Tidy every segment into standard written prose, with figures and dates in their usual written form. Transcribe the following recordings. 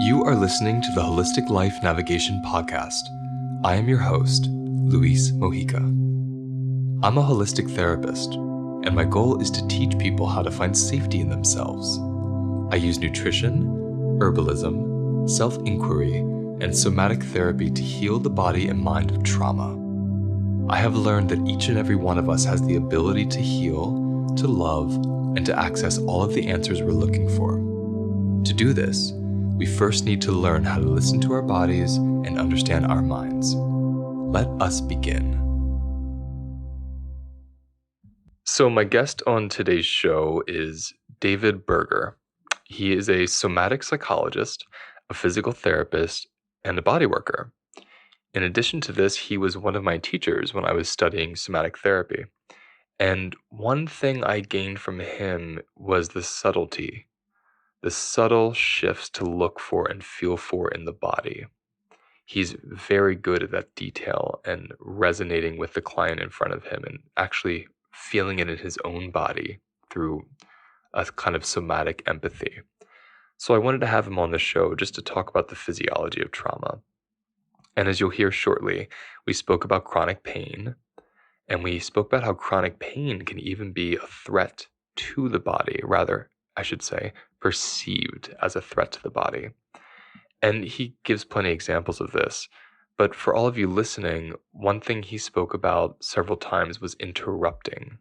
You are listening to the Holistic Life Navigation Podcast. I am your host, Luis Mojica. I'm a holistic therapist, and my goal is to teach people how to find safety in themselves. I use nutrition, herbalism, self-inquiry, and somatic therapy to heal the body and mind of trauma. I have learned that each and every one of us has the ability to heal, to love, and to access all of the answers we're looking for. To do this, we first need to learn how to listen to our bodies and understand our minds. Let us begin. So my guest on today's show is David Berger. He is a somatic psychologist, a physical therapist, and a body worker. In addition to this, he was one of my teachers when I was studying somatic therapy. And one thing I gained from him was the subtle shifts to look for and feel for in the body. He's very good at that detail and resonating with the client in front of him and actually feeling it in his own body through a kind of somatic empathy. So I wanted to have him on the show just to talk about the physiology of trauma. And as you'll hear shortly, we spoke about chronic pain, and we spoke about how chronic pain can even be a threat to the body, rather, I should say, perceived as a threat to the body. And he gives plenty of examples of this. But for all of you listening, one thing he spoke about several times was interrupting.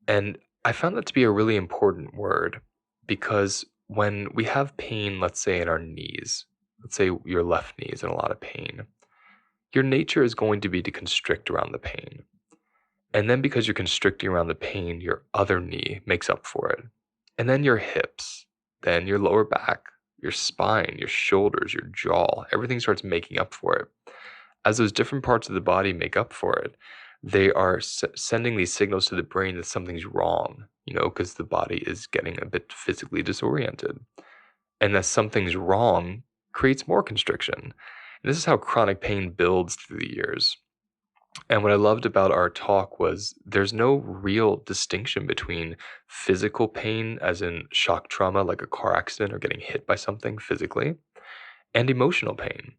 And I found that to be a really important word because when we have pain, let's say in our knees, let's say your left knee is in a lot of pain, your nature is going to be to constrict around the pain. And then because you're constricting around the pain, your other knee makes up for it. And then your hips, then your lower back, your spine, your shoulders, your jaw, everything starts making up for it. As those different parts of the body make up for it, they are sending these signals to the brain that something's wrong, because the body is getting a bit physically disoriented. And that something's wrong creates more constriction. And this is how chronic pain builds through the years. And what I loved about our talk was there's no real distinction between physical pain, as in shock trauma, like a car accident or getting hit by something physically, and emotional pain.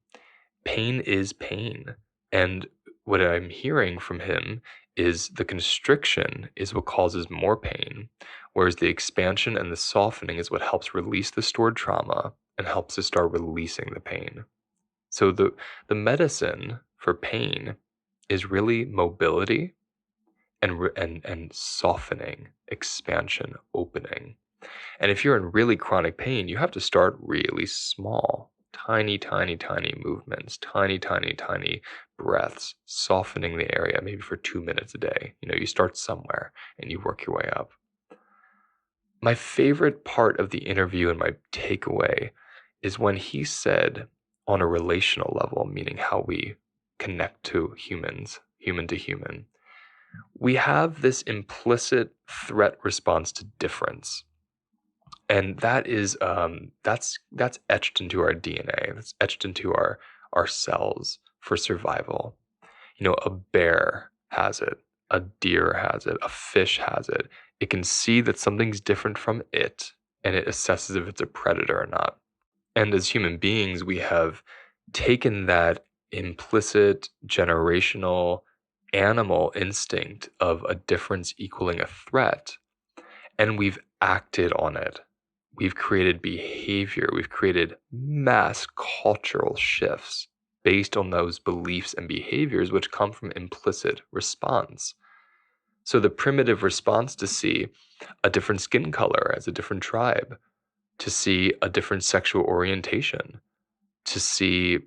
Pain is pain. And what I'm hearing from him is the constriction is what causes more pain, whereas the expansion and the softening is what helps release the stored trauma and helps to start releasing the pain. So the medicine for pain is really mobility and softening, expansion, opening. And if you're in really chronic pain, you have to start really small, tiny movements, tiny breaths, softening the area, maybe for 2 minutes a day. You start somewhere and you work your way up. My favorite part of the interview and my takeaway is when he said, on a relational level, meaning how we connect to humans, human to human, we have this implicit threat response to difference. And that is that's etched into our DNA. That's etched into our cells for survival. A bear has it, a deer has it, a fish has it. It can see that something's different from it, and it assesses if it's a predator or not. And as human beings, we have taken that implicit generational animal instinct of a difference equaling a threat, and we've acted on it. We've created behavior. We've created mass cultural shifts based on those beliefs and behaviors which come from implicit response. So the primitive response to see a different skin color as a different tribe, to see a different sexual orientation, to see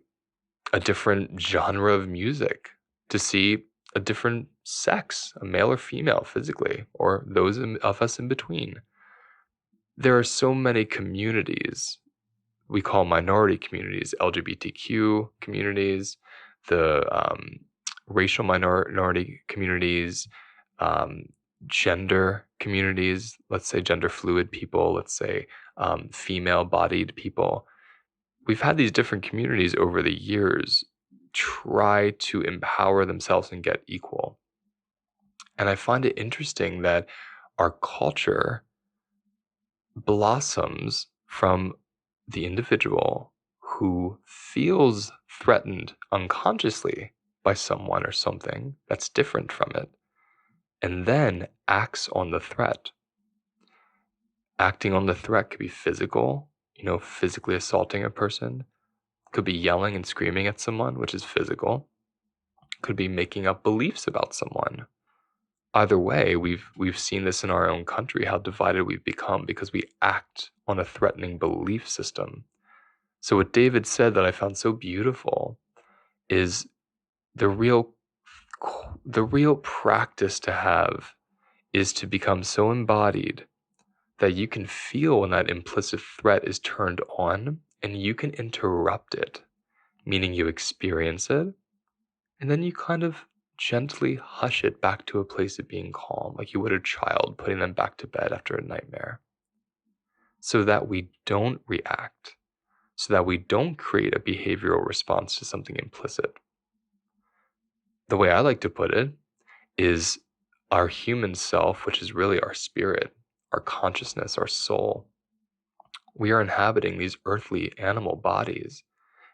a different genre of music, to see a different sex, a male or female physically, or those of us in between. There are so many communities we call minority communities, LGBTQ communities, the racial minority communities, gender communities, let's say gender fluid people, let's say female-bodied people. We've had these different communities over the years try to empower themselves and get equal. And I find it interesting that our culture blossoms from the individual who feels threatened unconsciously by someone or something that's different from it, and then acts on the threat. Acting on the threat could be physical, physically assaulting a person, could be yelling and screaming at someone, which is physical, could be making up beliefs about someone. Either way, we've seen this in our own country, how divided we've become because we act on a threatening belief system. So what David said that I found so beautiful is the real practice to have is to become so embodied that you can feel when that implicit threat is turned on and you can interrupt it, meaning you experience it and then you kind of gently hush it back to a place of being calm, like you would a child putting them back to bed after a nightmare, so that we don't react, so that we don't create a behavioral response to something implicit. The way I like to put it is our human self, which is really our spirit, our consciousness, our soul. We are inhabiting these earthly animal bodies,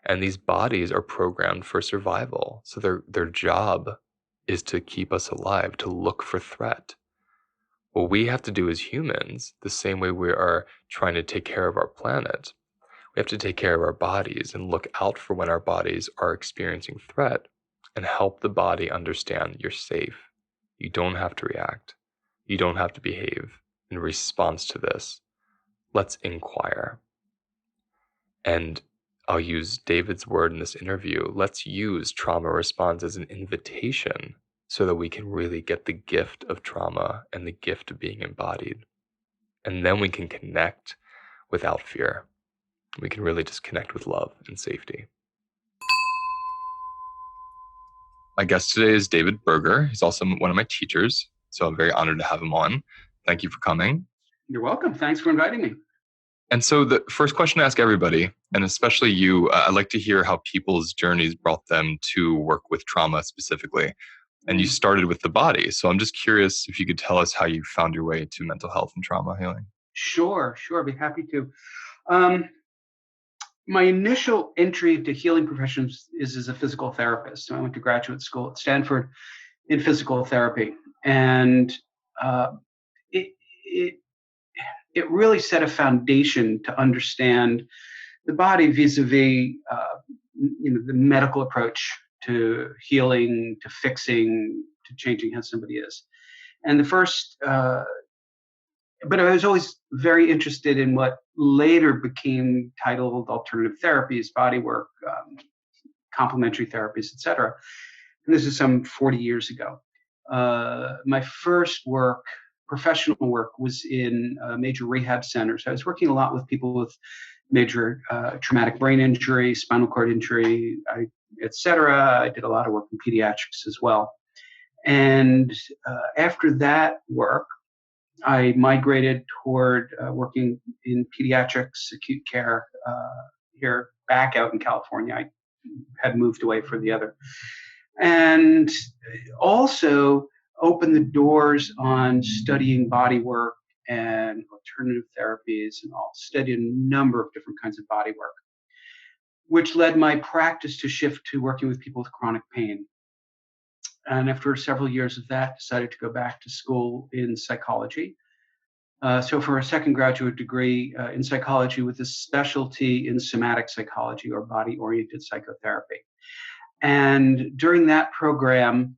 and these bodies are programmed for survival. So their job is to keep us alive, to look for threat. What we have to do as humans, the same way we are trying to take care of our planet, we have to take care of our bodies and look out for when our bodies are experiencing threat and help the body understand you're safe. You don't have to react. You don't have to behave in response to this. Let's inquire. And I'll use David's word in this interview. Let's use trauma response as an invitation so that we can really get the gift of trauma and the gift of being embodied. And then we can connect without fear. We can really just connect with love and safety. My guest today is David Berger. He's also one of my teachers, so I'm very honored to have him on. Thank you for coming. You're welcome. Thanks for inviting me. And so the first question I ask everybody, and especially you, I'd like to hear how people's journeys brought them to work with trauma specifically. And you started with the body. So I'm just curious if you could tell us how you found your way to mental health and trauma healing. Sure. I'd be happy to. My initial entry into healing professions is as a physical therapist. So I went to graduate school at Stanford in physical therapy. And it really set a foundation to understand the body vis-a-vis the medical approach to healing, to fixing, to changing how somebody is. And the first, but I was always very interested in what later became titled alternative therapies, body work, complementary therapies, etc. And this is some 40 years ago. My first work, professional work, was in major rehab centers. I was working a lot with people with major traumatic brain injury, spinal cord injury, etc. I did a lot of work in pediatrics as well. And after that work, I migrated toward working in pediatrics, acute care here back out in California. I had moved away for the other. And also opened the doors on studying body work and alternative therapies, and I'll study a number of different kinds of body work, which led my practice to shift to working with people with chronic pain. And after several years of that, decided to go back to school in psychology. So for a second graduate degree in psychology with a specialty in somatic psychology, or body-oriented psychotherapy. And during that program,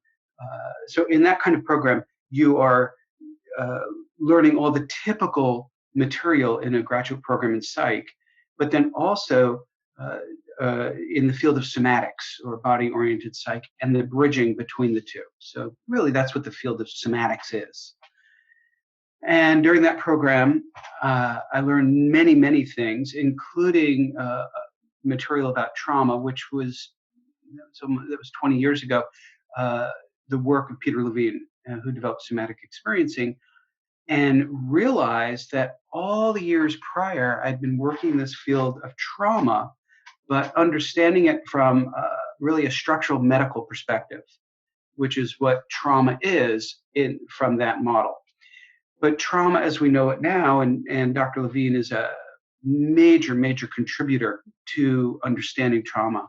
so in that kind of program, you are learning all the typical material in a graduate program in psych, but then also in the field of somatics, or body-oriented psych, and the bridging between the two. So really, that's what the field of somatics is. And during that program, I learned many, many things, including material about trauma, which was, so that was 20 years ago, the work of Peter Levine, who developed somatic experiencing, and realized that all the years prior, I'd been working in this field of trauma, but understanding it from really a structural medical perspective, which is what trauma is from that model. But trauma, as we know it now, and Dr. Levine is a major contributor to understanding trauma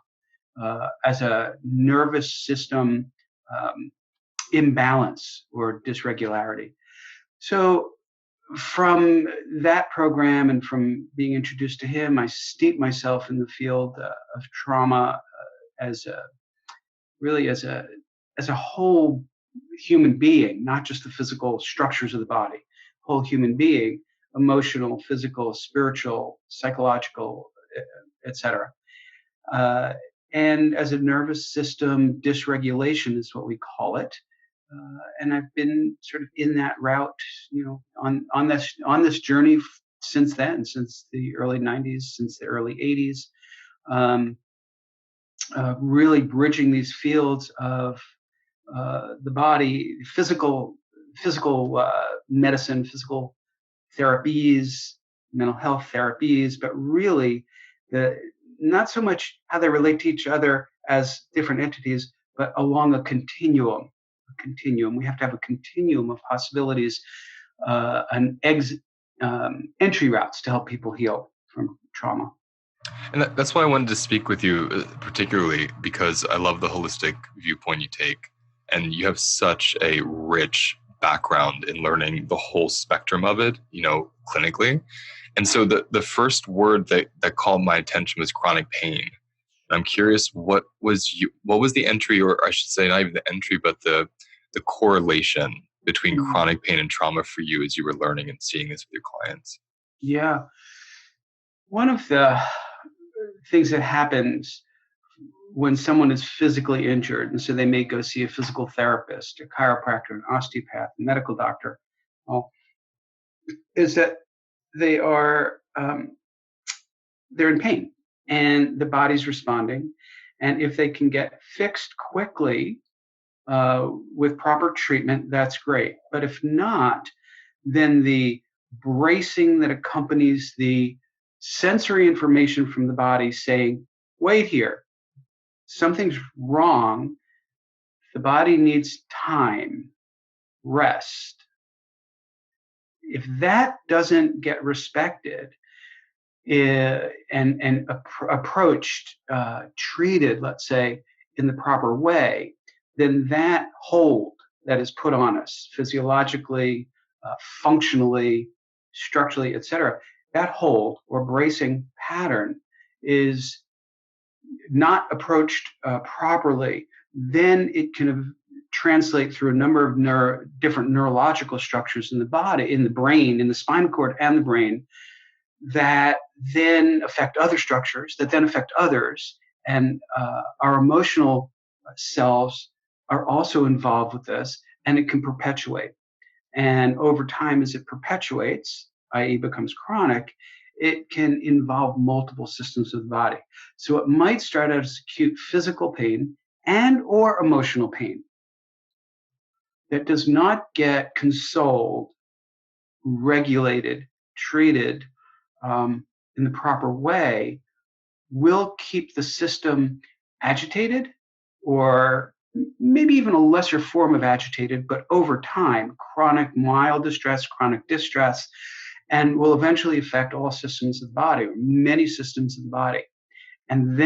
as a nervous system imbalance or dysregularity. So from that program and from being introduced to him, I steeped myself in the field of trauma as a really as a whole human being, not just the physical structures of the body, whole human being, emotional, physical, spiritual, psychological, etc. And as a nervous system dysregulation is what we call it. And I've been sort of in that route, on this journey since then, since the early '90s, since the early '80s, really bridging these fields of the body, physical medicine, physical therapies, mental health therapies, but really not so much how they relate to each other as different entities, but along a continuum. We have to have a continuum of possibilities and entry routes to help people heal from trauma. And that's why I wanted to speak with you, particularly because I love the holistic viewpoint you take. And you have such a rich background in learning the whole spectrum of it, clinically. And so the first word that called my attention was chronic pain. I'm curious, what was the entry, or I should say not even the entry, but the correlation between chronic pain and trauma for you as you were learning and seeing this with your clients? Yeah. One of the things that happens when someone is physically injured, and so they may go see a physical therapist, a chiropractor, an osteopath, a medical doctor, is that they're in pain and the body's responding. And if they can get fixed quickly with proper treatment, that's great. But if not, then the bracing that accompanies the sensory information from the body saying, wait here, something's wrong. The body needs time, rest. If that doesn't get respected and approached, treated, let's say, in the proper way, then that hold that is put on us physiologically, functionally, structurally, etc., that hold or bracing pattern is not approached properly, then it can translate through a number of different neurological structures in the body, in the brain, in the spinal cord and the brain, that then affect other structures, that then affect others. And our emotional selves are also involved with this, and it can perpetuate. And over time, as it perpetuates, i.e. becomes chronic, it can involve multiple systems of the body. So it might start out as acute physical pain and or emotional pain that does not get consoled, regulated, treated in the proper way, will keep the system agitated, or maybe even a lesser form of agitated, but over time, chronic mild distress, chronic distress, and will eventually affect all systems of the body, or many systems of the body. And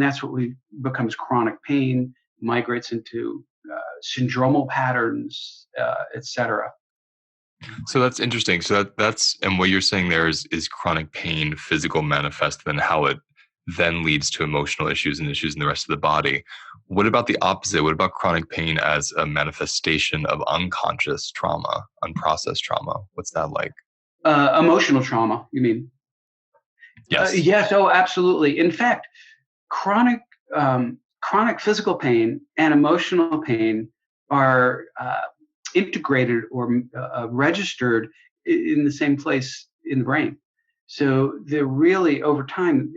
that's what becomes chronic pain, migrates into syndromal patterns, etc. So that's interesting. So that's and what you're saying there is chronic pain, physical manifest, and how it then leads to emotional issues and issues in the rest of the body. What about the opposite? What about chronic pain as a manifestation of unconscious trauma, unprocessed trauma? What's that like? Emotional trauma, you mean? Yes. Yes. Oh, absolutely. In fact, chronic physical pain and emotional pain are integrated or registered in the same place in the brain. So they're really, over time,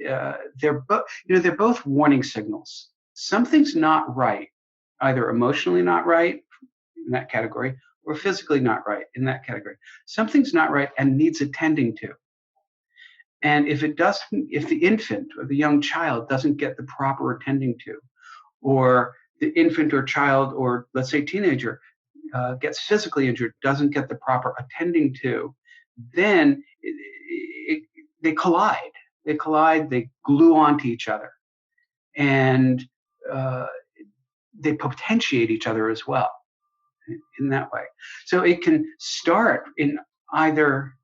they're both warning signals. Something's not right, either emotionally not right in that category, or physically not right in that category. Something's not right and needs attending to. And if the infant or the young child doesn't get the proper attending to, or the infant or child, or let's say teenager, gets physically injured, doesn't get the proper attending to, then they collide. They collide. They glue onto each other, and uh, they potentiate each other as well in that way. So it can start in either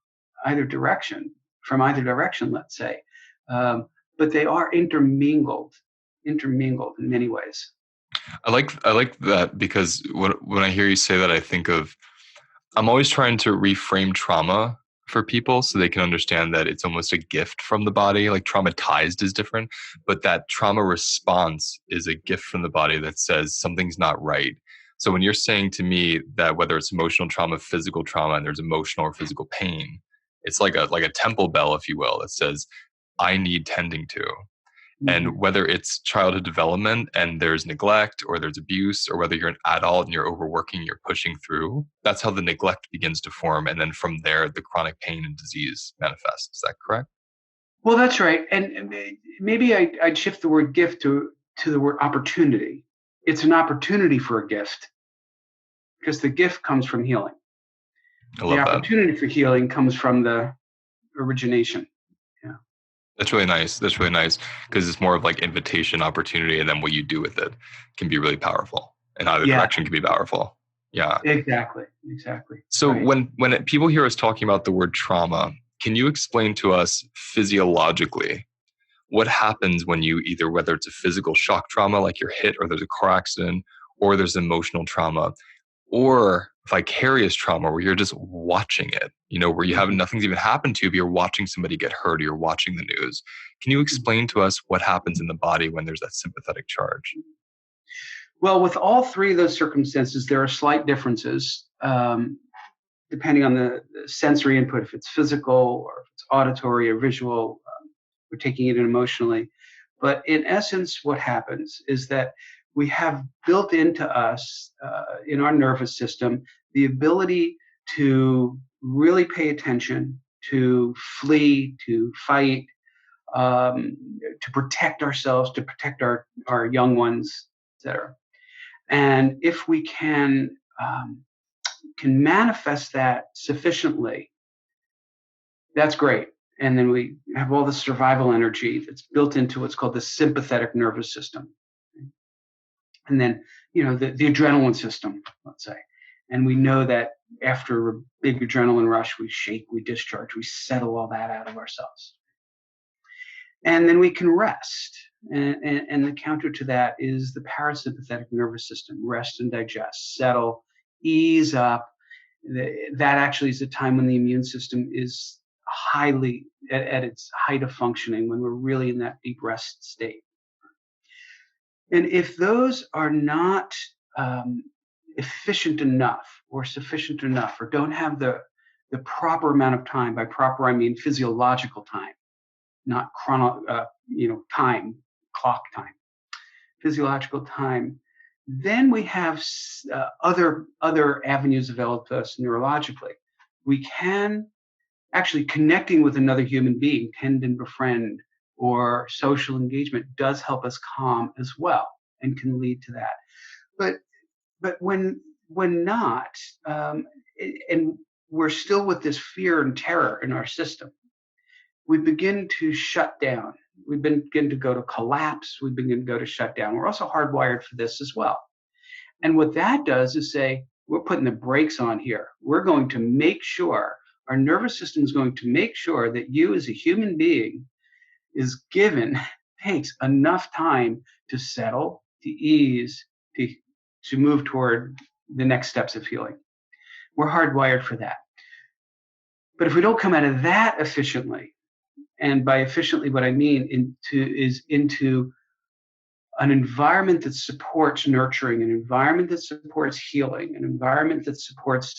direction, from either direction, let's say, um, but they are intermingled in many ways. I like that because when I hear you say that, I think of I'm always trying to reframe trauma for people so they can understand that it's almost a gift from the body. Like traumatized is different, but that trauma response is a gift from the body that says something's not right. So when you're saying to me that whether it's emotional trauma, physical trauma, and there's emotional or physical pain, it's like a temple bell, if you will, that says I need tending to. And Mm-hmm. whether it's childhood development and there's neglect or there's abuse, or whether you're an adult and you're overworking, you're pushing through, that's how the neglect begins to form. And then from there, the chronic pain and disease manifests. Is that correct? Well, that's right. And maybe I'd shift the word gift to the word opportunity. It's an opportunity for a gift because the gift comes from healing. I The love that. opportunity for healing comes from the origination. Yeah. That's really nice. That's really nice because it's more of like invitation, opportunity, and then what you do with it can be really powerful. And either Yeah, direction can be powerful. Yeah. exactly. Exactly. So Right. when people hear us talking about the word trauma, can you explain to us physiologically what happens when you either, whether it's a physical shock trauma like you're hit or there's a car accident, or there's emotional trauma, or vicarious trauma where you're just watching it, where you have Mhm. nothing's even happened to you, but you're watching somebody get hurt or you're watching the news. Can you Mhm. explain to us what happens in the body when there's that sympathetic charge? Well, with all three of those circumstances, there are slight differences depending on the sensory input, if it's physical or if it's auditory or visual. We're taking it in emotionally. But in essence, what happens is that we have built into us, in our nervous system, the ability to really pay attention, to flee, to fight, to protect ourselves, to protect our young ones, etc. And if we can manifest that sufficiently, that's great. And then we have all the survival energy that's built into what's called the sympathetic nervous system. And then, the adrenaline system, let's say. And we know that after a big adrenaline rush, we shake, we discharge, we settle all that out of ourselves. And then we can rest. And the counter to that is the parasympathetic nervous system: rest and digest, settle, ease up. That actually is a time when the immune system is highly at its height of functioning, when we're really in that deep rest state. And if those are not um, efficient enough or sufficient enough, or don't have the proper amount of time — by proper I mean physiological time, not time, clock time, physiological time — then we have other avenues available to us neurologically. We can actually — connecting with another human being, tend and befriend, or social engagement does help us calm as well, and can lead to that. But when not, and we're still with this fear and terror in our system, we begin to shut down. We begin to go to collapse. We begin to go to shut down. We're also hardwired for this as well. And what that does is say, we're putting the brakes on here. We're going to make sure, our nervous system is going to make sure that you as a human being is given, takes enough time to settle, to ease, to move toward the next steps of healing. We're hardwired for that. But if we don't come out of that efficiently — and by efficiently what I mean into an environment that supports nurturing, an environment that supports healing, an environment that supports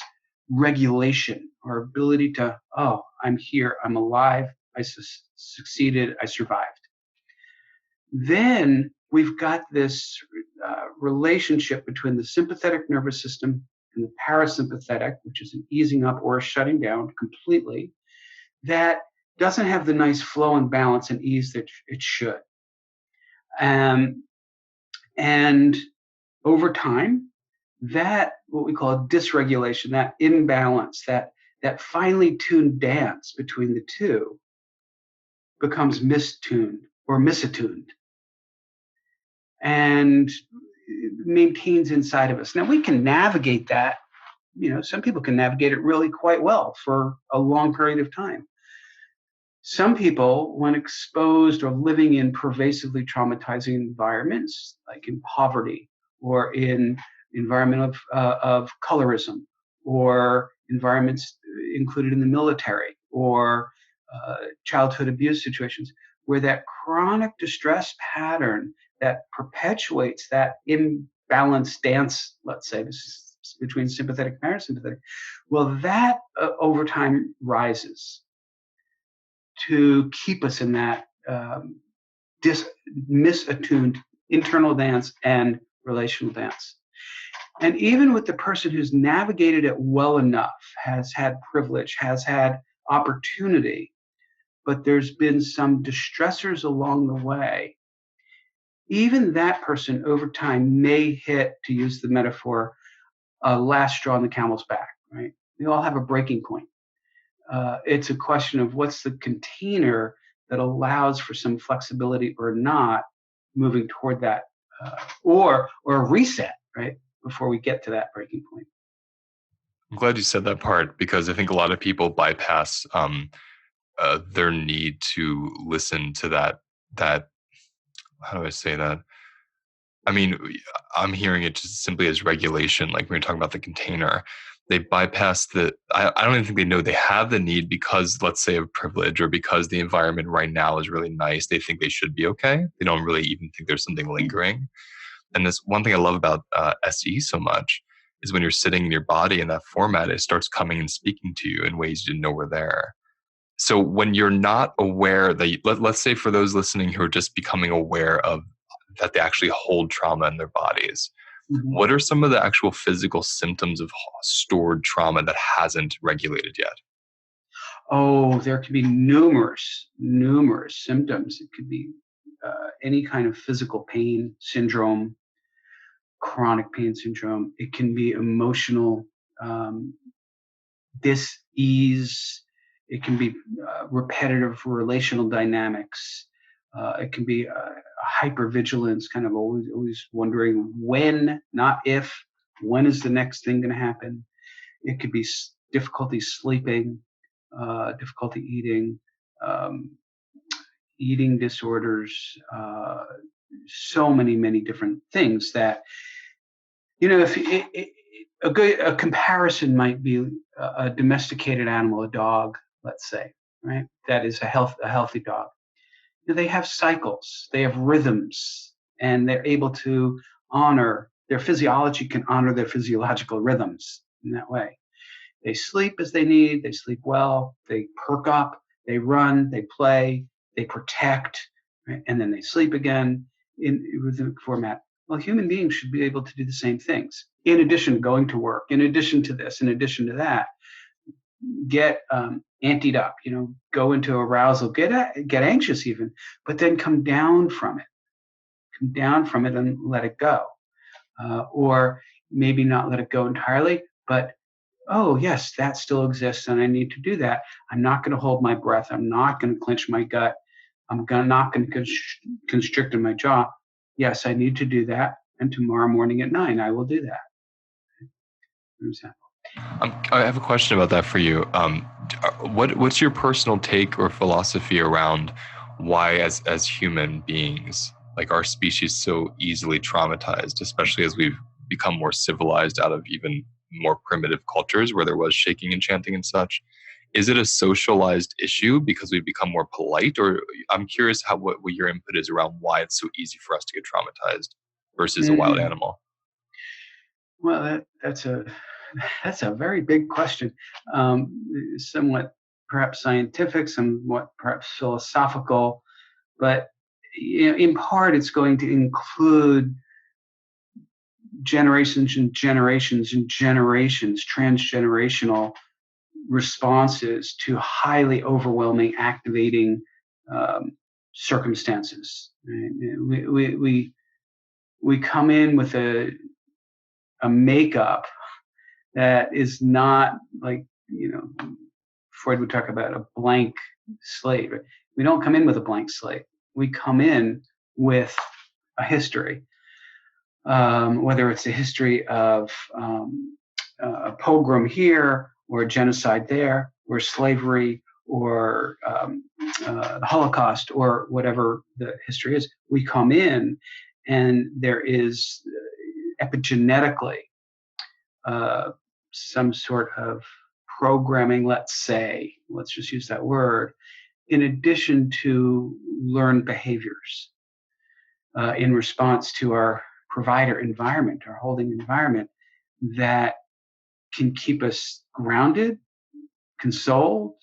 regulation, our ability to, oh, I'm here, I'm alive, I succeeded, I survived. Then we've got this relationship between the sympathetic nervous system and the parasympathetic, which is an easing up or a shutting down completely, that doesn't have the nice flow and balance and ease that it should. Um, and over time, that what we call dysregulation, that imbalance, that finely tuned dance between the two becomes mistuned or misattuned and maintains inside of us. Now we can navigate that. Some people can navigate it really quite well for a long period of time. Some people, when exposed or living in pervasively traumatizing environments, like in poverty or in environment of colorism or environments included in the military or childhood abuse situations, where that chronic distress pattern that perpetuates that imbalanced dance, let's say, between sympathetic and parasympathetic, well, that over time rises to keep us in that misattuned internal dance and relational dance. And even with the person who's navigated it well enough, has had privilege, has had opportunity, but there's been some distressors along the way, even that person over time may hit, to use the metaphor, a last straw on the camel's back, right? We all have a breaking point. It's a question of what's the container that allows for some flexibility or not moving toward that, or a reset, right, before we get to that breaking point. I'm glad you said that part, because I think a lot of people bypass their need to listen to that. How do I say that? I mean, I'm hearing it just simply as regulation. Like when you're talking about the container, they bypass I don't even think they know they have the need because, let's say, of privilege, or because the environment right now is really nice. They think they should be okay. They don't really even think there's something lingering. And this one thing I love about SE so much is when you're sitting in your body in that format, it starts coming and speaking to you in ways you didn't know were there. So when you're not aware that, let's say for those listening who are just becoming aware of that they actually hold trauma in their bodies, Mm-hmm. what are some of the actual physical symptoms of stored trauma that hasn't regulated yet? Oh, there can be numerous symptoms. It could be any kind of physical pain syndrome, chronic pain syndrome. It can be emotional dis-ease. It can be repetitive relational dynamics. It can be hypervigilance, kind of always wondering when, not if. When is the next thing going to happen? It could be difficulty sleeping, difficulty eating, eating disorders, so many different things that, if a comparison might be a domesticated animal, a dog, let's say, right? That is a healthy dog. They have cycles, they have rhythms, and they're able to honor their physiology, can honor their physiological rhythms in that way. They sleep as they need, they sleep well, they perk up, they run, they play, they protect, right? And then they sleep again with the format. Well, human beings should be able to do the same things. In addition to going to work, in addition to this, in addition to that, get anteed up, go into arousal, get anxious even, but then come down from it and let it go. Or maybe not let it go entirely, but oh yes, that still exists and I need to do that. I'm not going to hold my breath. I'm not going to clench my gut. Not going to constrict in my jaw. Yes, I need to do that. And tomorrow morning at 9, I will do that. For example. I have a question about that for you. What's your personal take or philosophy around why, as human beings, like our species, so easily traumatized, especially as we've become more civilized out of even more primitive cultures where there was shaking and chanting and such? Is it a socialized issue because we've become more polite, or I'm curious what your input is around why it's so easy for us to get traumatized versus a wild animal? Well, that's a very big question, somewhat perhaps scientific, somewhat perhaps philosophical, but in part it's going to include generations and generations and generations, transgenerational responses to highly overwhelming, activating circumstances. Right? We come in with a makeup that is not like, Freud would talk about a blank slate. We don't come in with a blank slate. We come in with a history, whether it's a history of a pogrom here, or a genocide there, or slavery, or the Holocaust, or whatever the history is. We come in, and there is epigenetically some sort of programming, let's just use that word, in addition to learned behaviors in response to our provider environment, our holding environment, that can keep us grounded, consoled,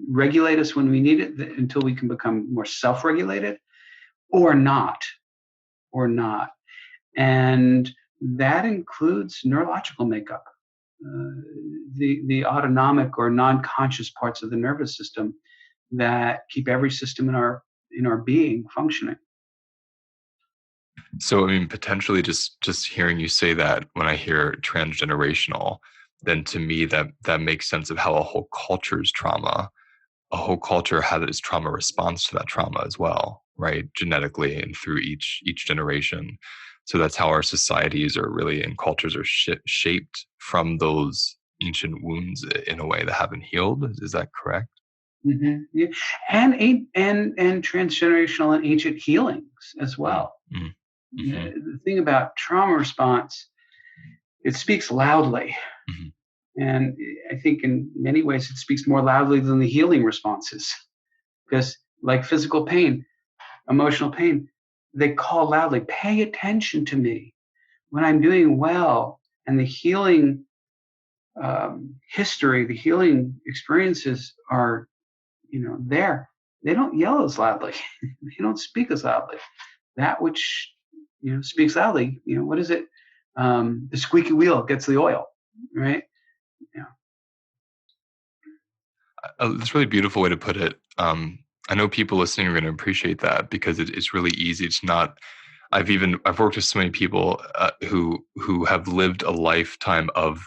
regulate us when we need it until we can become more self-regulated, or not. And that includes neurological makeup, the autonomic or non-conscious parts of the nervous system that keep every system in our being functioning. So, I mean, potentially just hearing you say that, when I hear transgenerational, then to me that makes sense of how a whole culture's trauma, a whole culture has its trauma response to that trauma as well, right? Genetically and through each generation. So that's how our societies are really, and cultures are shaped from those ancient wounds in a way that haven't healed. Is that correct? Mm-hmm. Yeah. And transgenerational and ancient healings as well. Mm-hmm. The thing about trauma response, it speaks loudly. Mm-hmm. And I think in many ways it speaks more loudly than the healing responses. Because like physical pain, emotional pain, they call loudly, pay attention to me when I'm doing well. And the healing history, the healing experiences are, there. They don't yell as loudly. They don't speak as loudly. That which, speaks loudly, what is it? The squeaky wheel gets the oil, right? Yeah. It's a really beautiful way to put it. I know people listening are going to appreciate that, because it's really easy. It's not. I've worked with so many people who have lived a lifetime of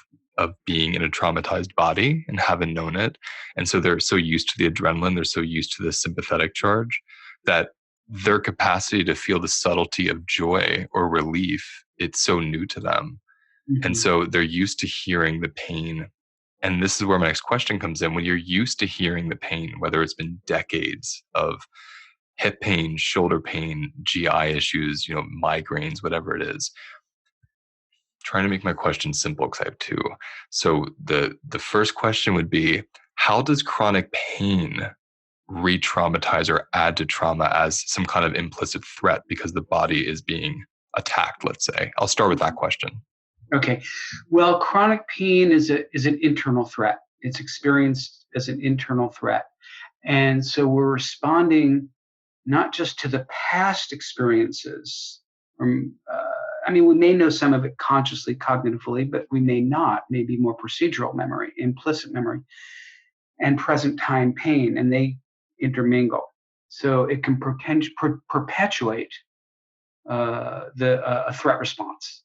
being in a traumatized body and haven't known it, and so they're so used to the adrenaline, they're so used to the sympathetic charge, that their capacity to feel the subtlety of joy or relief, it's so new to them. Mm-hmm. And so they're used to hearing the pain. And this is where my next question comes in. When you're used to hearing the pain, whether it's been decades of hip pain, shoulder pain, GI issues, migraines, whatever it is, trying to make my question simple because I have two. So the first question would be, how does chronic pain re-traumatize or add to trauma as some kind of implicit threat because the body is being attacked, let's say? I'll start with that question. Okay. Well, chronic pain is an internal threat. It's experienced as an internal threat. And so we're responding not just to the past experiences. We may know some of it consciously, cognitively, but we may not. Maybe more procedural memory, implicit memory, and present time pain, and they intermingle. So it can perpetuate a threat response.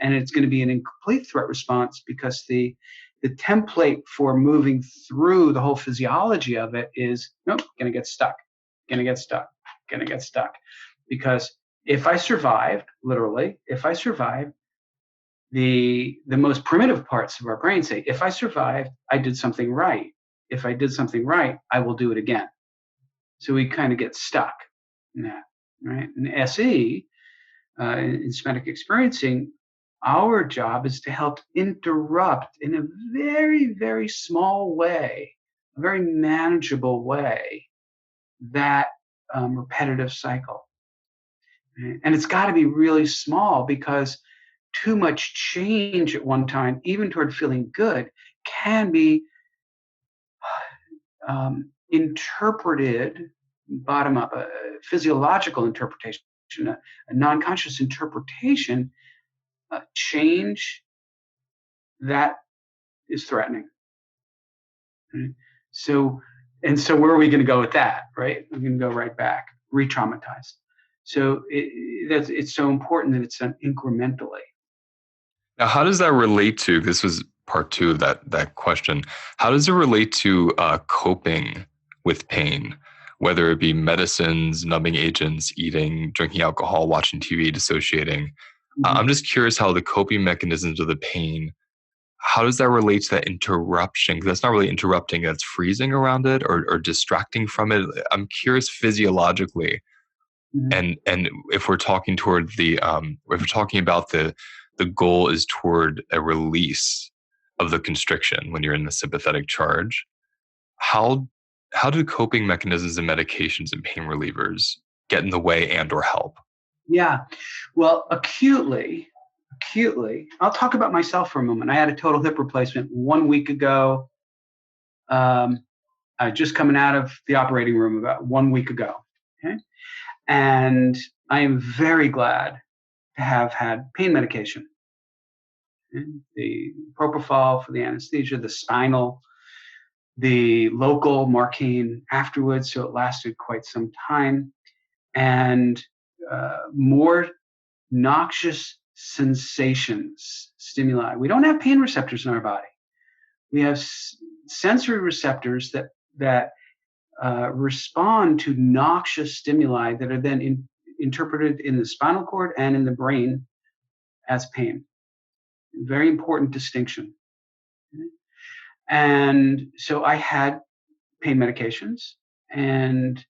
And it's going to be an incomplete threat response because the template for moving through the whole physiology of it is, nope, going to get stuck. Because if I survived, literally, the most primitive parts of our brain say, if I survived, I did something right. If I did something right, I will do it again. So we kind of get stuck in that, right? And SE, in somatic experiencing, our job is to help interrupt in a very, very small way, a very manageable way, that repetitive cycle. And it's got to be really small, because too much change at one time, even toward feeling good, can be interpreted bottom up, a physiological interpretation, a non-conscious interpretation. Change that is threatening. Right? So where are we going to go with that? Right? We're going to go right back, re-traumatize. So it's so important that it's done incrementally. Now, how does that relate to, this was part two of that question. How does it relate to coping with pain, whether it be medicines, numbing agents, eating, drinking alcohol, watching TV, dissociating? Mhm. I'm just curious how the coping mechanisms of the pain, how does that relate to that interruption? Because that's not really interrupting, that's freezing around it or distracting from it. I'm curious physiologically, Mhm. and if we're talking toward if we're talking about the goal is toward a release of the constriction when you're in the sympathetic charge, how how do coping mechanisms and medications and pain relievers get in the way and or help? Yeah. Well, acutely, I'll talk about myself for a moment. I had a total hip replacement 1 week ago. Um, just coming out of the operating room about 1 week ago. Okay. And I am very glad to have had pain medication. Okay? The propofol for the anesthesia, the spinal, the local marquine afterwards. So it lasted quite some time. And more noxious sensations, stimuli. We don't have pain receptors in our body. We have sensory receptors that respond to noxious stimuli that are then interpreted in the spinal cord and in the brain as pain. Very important distinction. And so I had pain medications. And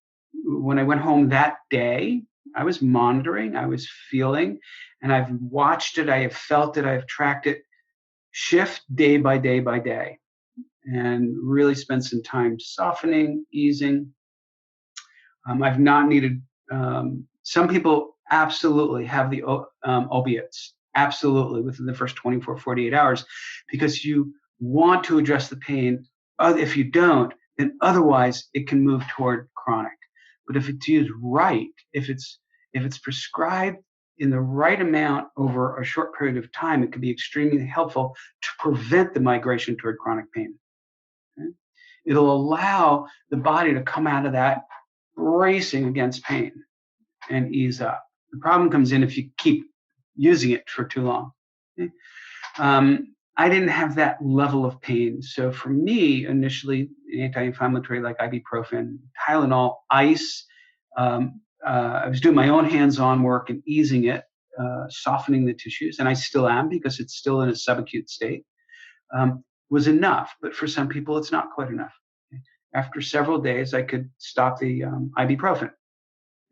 when I went home that day, I was monitoring, I was feeling, and I've watched it, I have felt it, I've tracked it shift day by day by day, and really spent some time softening, easing. I've not needed, some people absolutely have the opiates, absolutely within the first 24, 48 hours, because you want to address the pain. If you don't, then otherwise it can move toward chronic. But if it's used right, if it's prescribed in the right amount over a short period of time, it can be extremely helpful to prevent the migration toward chronic pain. Okay? It'll allow the body to come out of that bracing against pain and ease up. The problem comes in if you keep using it for too long. Okay? I didn't have that level of pain. So for me, initially, anti-inflammatory like ibuprofen, Tylenol, ice. I was doing my own hands-on work and easing it, softening the tissues, and I still am because it's still in a subacute state. Was enough, but for some people, it's not quite enough. After several days, I could stop the ibuprofen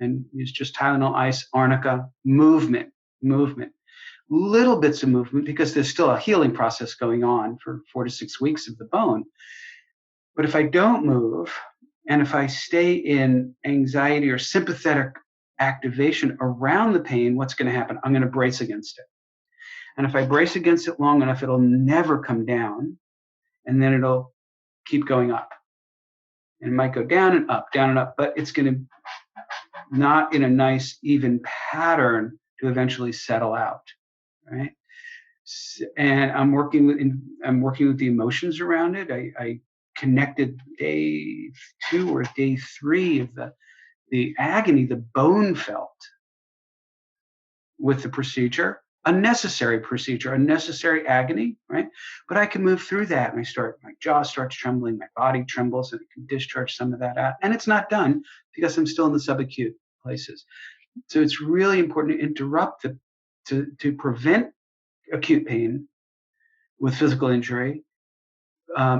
and use just Tylenol, ice, arnica, movement, little bits of movement because there's still a healing process going on for 4 to 6 weeks of the bone. But if I don't move and if I stay in anxiety or sympathetic activation around the pain, what's going to happen? I'm going to brace against it. And if I brace against it long enough, it'll never come down, and then it'll keep going up. And it might go down and up, but it's going to not in a nice, even pattern to eventually settle out, right? And I'm working with the emotions around it. I connected day 2 or day 3 of the agony the bone felt with the procedure, a necessary procedure, a necessary agony, right? But I can move through that, and my jaw starts trembling, my body trembles, and I can discharge some of that out. And it's not done because I'm still in the subacute places. So it's really important to interrupt to prevent acute pain with physical injury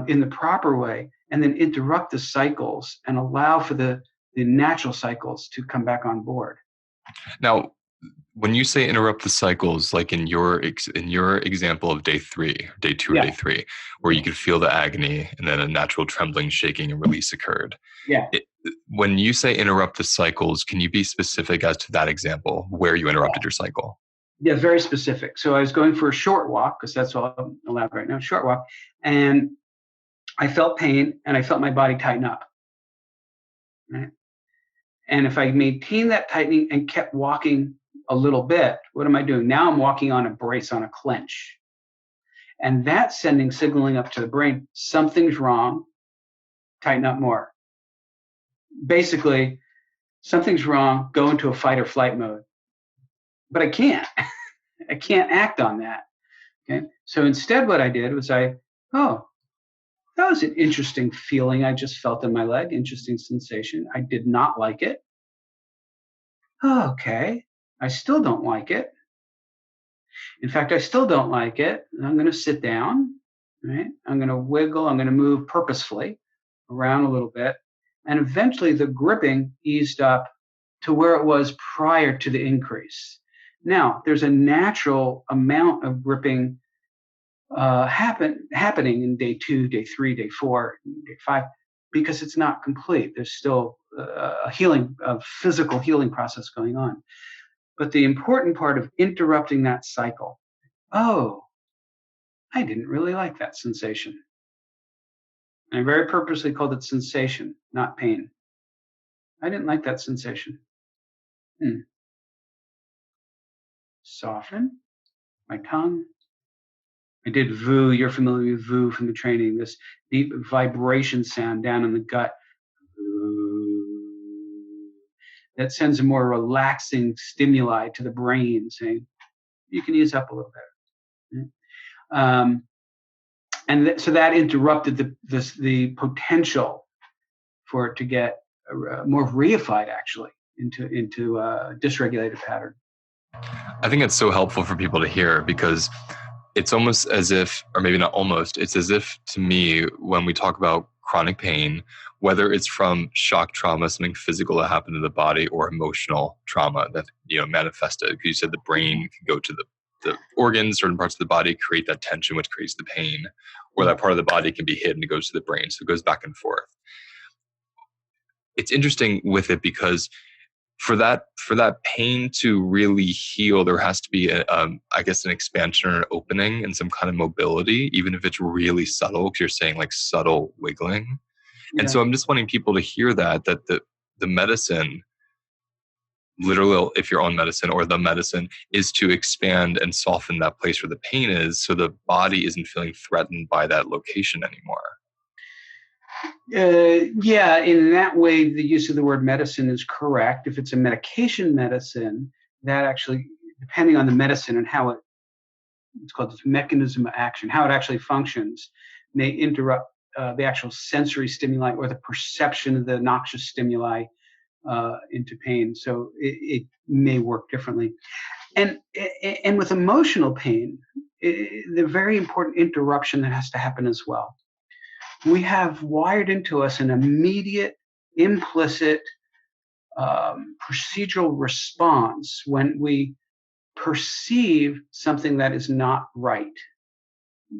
in the proper way, and then interrupt the cycles and allow for the natural cycles to come back on board. Now, when you say interrupt the cycles, like in your example of day 3, day 2 or Yeah, day 3, where you could feel the agony and then a natural trembling, shaking, and release occurred. yeah, It, when you say interrupt the cycles, can you be specific as to that example where you interrupted your cycle? yeah. Very specific. So I was going for a short walk because that's all I'm allowed right now. Short walk, and I felt pain, and I felt my body tighten up. Right? And if I maintain that tightening and kept walking a little bit, what am I doing? Now I'm walking on a brace, on a clench. And that's sending signaling up to the brain, something's wrong, tighten up more. Basically, something's wrong, go into a fight or flight mode. But I can't. I can't act on that. Okay. So instead what I did was oh, that was an interesting feeling I just felt in my leg, interesting sensation. I did not like it. Oh, okay. I still don't like it. In fact, I still don't like it. I'm going to sit down, right? I'm going to wiggle. I'm going to move purposefully around a little bit. And eventually the gripping eased up to where it was prior to the increase. Now, there's a natural amount of gripping happening in day 2, day 3, day 4, day 5, because it's not complete. There's still a physical healing process going on. But the important part of interrupting that cycle, oh, I didn't really like that sensation. And I very purposely called it sensation, not pain. I didn't like that sensation. Soften my tongue. I did VU. You're familiar with VU from the training, this deep vibration sound down in the gut. That sends a more relaxing stimuli to the brain, saying, you can ease up a little bit. So that interrupted the potential for it to get more reified, actually, into a dysregulated pattern. I think it's so helpful for people to hear, because it's almost as if, or maybe not almost, it's as if to me, when we talk about chronic pain, whether it's from shock trauma, something physical that happened to the body, or emotional trauma that manifested, because you said the brain can go to the organs, certain parts of the body, create that tension, which creates the pain, or that part of the body can be hit and it goes to the brain. So it goes back and forth. It's interesting with it because for that pain to really heal, there has to be I guess an expansion or an opening and some kind of mobility, even if it's really subtle, because you're saying like subtle wiggling. And so I'm just wanting people to hear that the medicine, literally, if you're on medicine, or the medicine, is to expand and soften that place where the pain is, so the body isn't feeling threatened by that location anymore. Yeah, in that way, the use of the word medicine is correct. If it's a medication medicine, that actually, depending on the medicine and how it's called this mechanism of action, how it actually functions, may interrupt the actual sensory stimuli or the perception of the noxious stimuli into pain. So it may work differently. And with emotional pain, the very important interruption that has to happen as well. We have wired into us an immediate, implicit procedural response when we perceive something that is not right,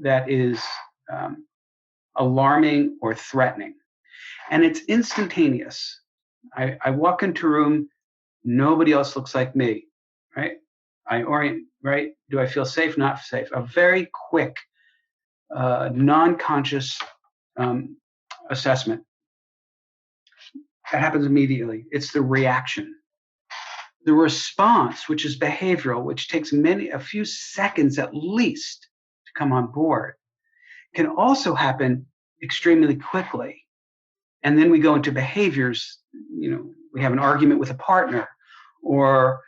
that is alarming or threatening. And it's instantaneous. I walk into a room, nobody else looks like me, right? I orient, right? Do I feel safe? Not safe. A very quick, non-conscious assessment. That happens immediately. It's the reaction. The response, which is behavioral, which takes a few seconds at least to come on board, can also happen extremely quickly. And then we go into behaviors. We have an argument with a partner, or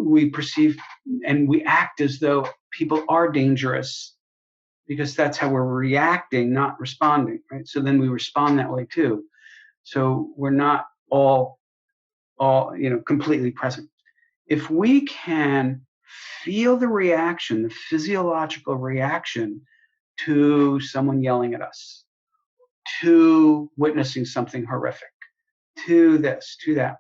we perceive and we act as though people are dangerous, because that's how we're reacting, not responding, right? So then we respond that way too. So we're not all completely present. If we can feel the reaction, the physiological reaction to someone yelling at us, to witnessing something horrific, to this, to that,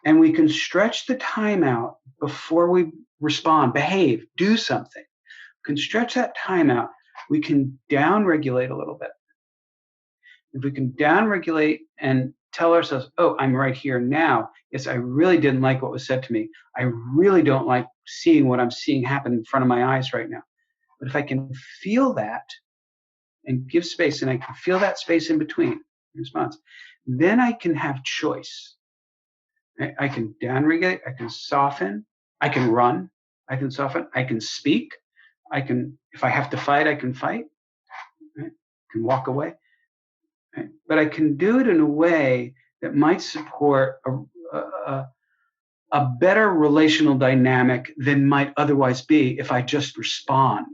and we can stretch the time out before we respond, behave, do something, we can stretch that time out, we can down-regulate a little bit. If we can down-regulate and tell ourselves, oh, I'm right here now. Yes, I really didn't like what was said to me. I really don't like seeing what I'm seeing happen in front of my eyes right now. But if I can feel that and give space, and I can feel that space in between response, then I can have choice. I can down-regulate, I can soften, I can run, I can soften, I can speak, I can, if I have to fight, I can fight, right? I can walk away. Right? But I can do it in a way that might support a a better relational dynamic than might otherwise be if I just respond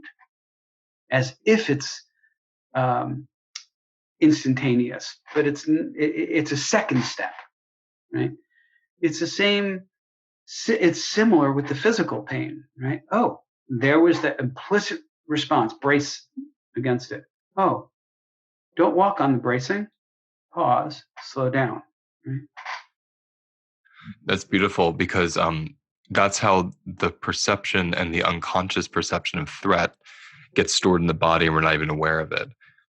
as if it's instantaneous, but it's a second step, right? It's the same. It's similar with the physical pain, right? Oh, there was the implicit response, brace against it. Oh, don't walk on the bracing. Pause, slow down. Right? That's beautiful because that's how the perception and the unconscious perception of threat gets stored in the body and we're not even aware of it.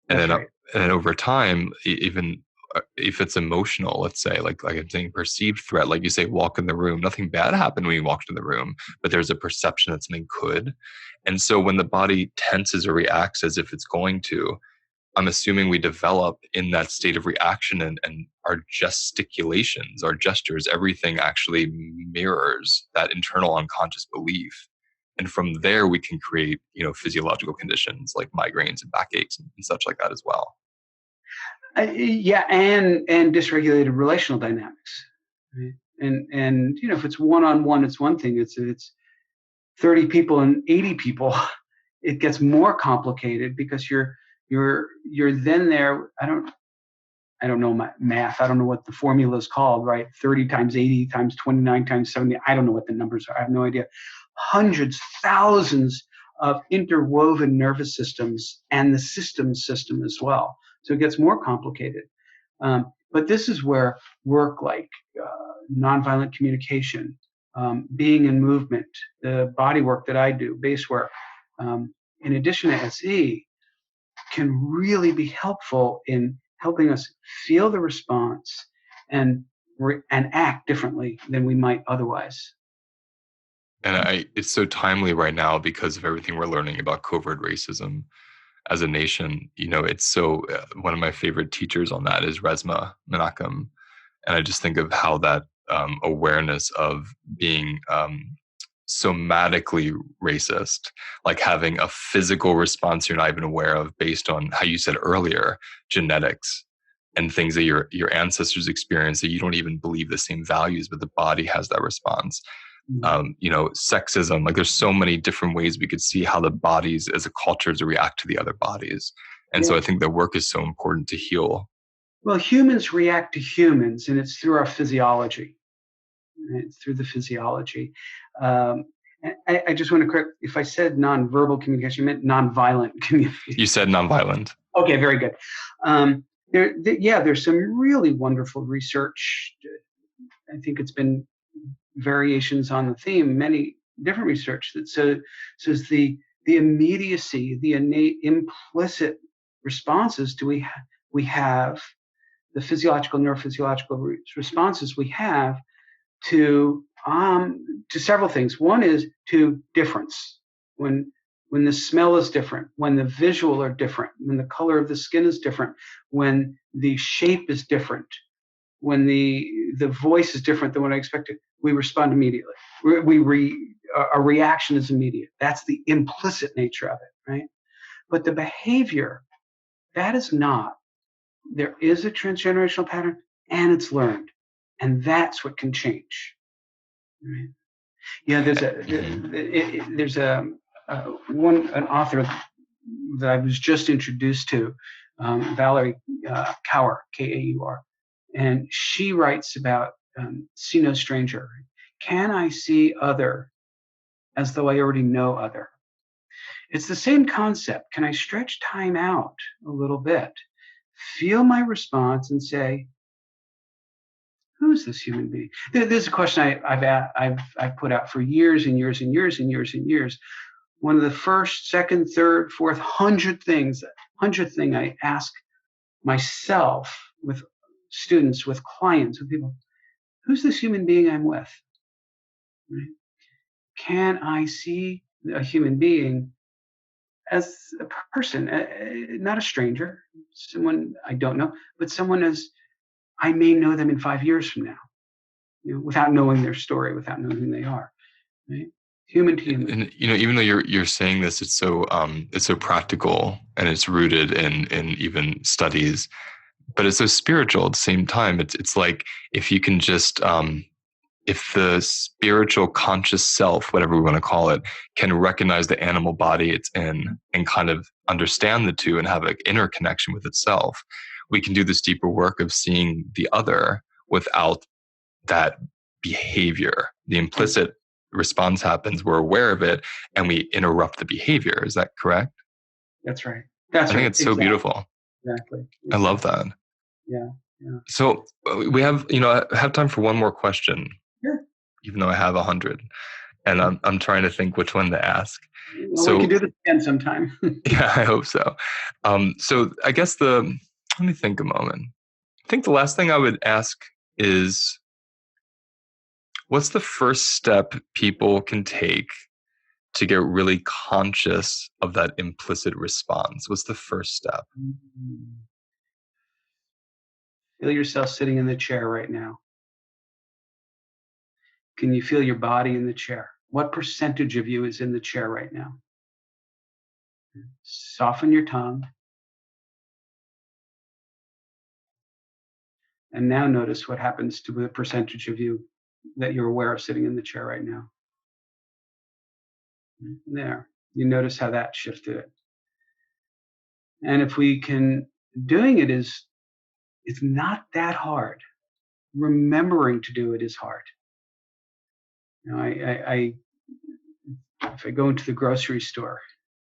And That's then, right. and then over time, even if it's emotional, let's say, like I'm saying, perceived threat, like you say, walk in the room, nothing bad happened when you walked in the room, but there's a perception that something could. And so when the body tenses or reacts as if it's going to, I'm assuming we develop in that state of reaction, and our gesticulations, our gestures, everything actually mirrors that internal unconscious belief. And from there, we can create, physiological conditions like migraines and backaches and such like that as well. Yeah, and dysregulated relational dynamics. Right? And if it's one-on-one, it's one thing. It's 30 people and 80 people, it gets more complicated because you're then there. I don't know my math. I don't know what the formula is called, right? 30 times 80 times 29 times 70. I don't know what the numbers are. I have no idea. Hundreds, thousands of interwoven nervous systems and the system as well. So it gets more complicated. But this is where work like nonviolent communication, being in movement, the body work that I do, base work, in addition to SE, can really be helpful in helping us feel the response and act differently than we might otherwise. And it's so timely right now because of everything we're learning about covert racism as a nation. It's so one of my favorite teachers on that is Resmaa Menakem. And I just think of how that awareness of being somatically racist, like having a physical response you're not even aware of based on how you said earlier, genetics and things that your ancestors experienced that you don't even believe the same values, but the body has that response. Sexism, like there's so many different ways we could see how the bodies as a culture react to the other bodies. And so I think the work is so important to heal. Well, humans react to humans, and it's through our physiology. It's through the physiology. I just want to correct, if I said nonverbal communication, I meant nonviolent communication. You said nonviolent. Okay, very good. There's some really wonderful research. I think it's been variations on the theme, many different research that says the immediacy, the innate implicit responses we have, the physiological, neurophysiological responses we have to several things. One is to difference. When the smell is different, when the visual are different, when the color of the skin is different, when the shape is different, when the voice is different than what I expected, we respond immediately. Our reaction is immediate. That's the implicit nature of it, right? But the behavior, that is not. There is a transgenerational pattern, and it's learned, and that's what can change. Right? Yeah, there's an author that I was just introduced to, Valerie Kaur, Kaur, and she writes about see no stranger. Can I see other as though I already know other? It's the same concept. Can I stretch time out a little bit, feel my response, and say, who's this human being? There's a question I've put out for years and years and years and years and years. One of the first, second, third, fourth, 100th thing I ask myself with students, with clients, with people, who's this human being I'm with? Right? Can I see a human being as a person, not a stranger, someone I don't know, but someone as I may know them in 5 years from now, without knowing their story, without knowing who they are, right? Human to human. And even though you're saying this, it's so practical and it's rooted in even studies, but it's so spiritual at the same time. It's like if you can just if the spiritual conscious self, whatever we want to call it, can recognize the animal body it's in and kind of understand the two and have an inner connection with itself, we can do this deeper work of seeing the other without that behavior. The implicit response happens, we're aware of it, and we interrupt the behavior. Is that correct? That's right. That's I right. think it's so beautiful. Exactly. I love that. Yeah. Yeah. So we have, I have time for one more question. Sure. Even though I have 100, and I'm trying to think which one to ask. Well, so we can do this again sometime. Yeah, I hope so. So I guess let me think a moment. I think the last thing I would ask is, what's the first step people can take to get really conscious of that implicit response? What's the first step? Feel yourself sitting in the chair right now. Can you feel your body in the chair? What percentage of you is in the chair right now? Soften your tongue. And now notice what happens to the percentage of you that you're aware of sitting in the chair right now. There. You notice how that shifted it. And if we can, doing it it's not that hard. Remembering to do it is hard. If I go into the grocery store,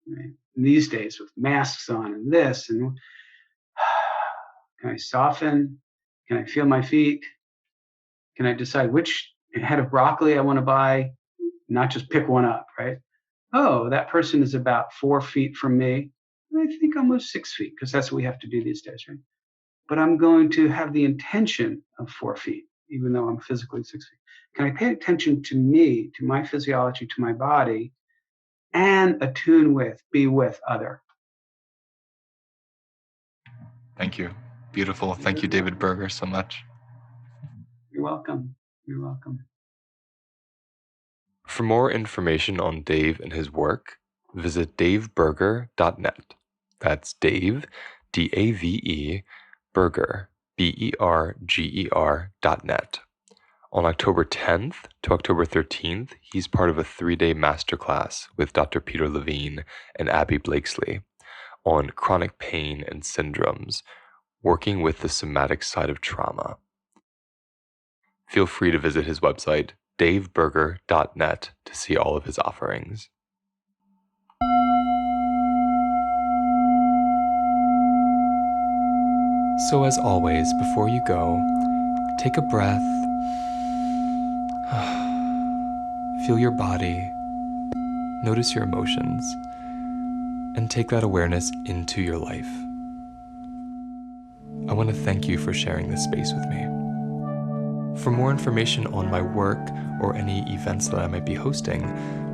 right, these days with masks on and this, and can I soften? Can I feel my feet? Can I decide which head of broccoli I want to buy? Not just pick one up, right? Oh, that person is about 4 feet from me. I think almost 6 feet, because that's what we have to do these days, right? But I'm going to have the intention of 4 feet, even though I'm physically 6 feet. Can I pay attention to me, to my physiology, to my body, and be with other? Thank you. Beautiful. Thank you, David Berger, so much. You're welcome. You're welcome. For more information on Dave and his work, visit daveberger.net. That's Dave, D-A-V-E, Berger, B-E-R-G-E-R.net. On October 10th to October 13th, he's part of a 3-day masterclass with Dr. Peter Levine and Abby Blakesley on chronic pain and syndromes, working with the somatic side of trauma. Feel free to visit his website, daveberger.net, to see all of his offerings. So as always, before you go, take a breath, feel your body, notice your emotions, and take that awareness into your life. I want to thank you for sharing this space with me. For more information on my work or any events that I might be hosting,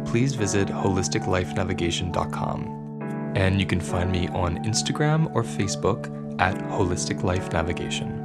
please visit holisticlifenavigation.com. And you can find me on Instagram or Facebook at Holistic Life Navigation.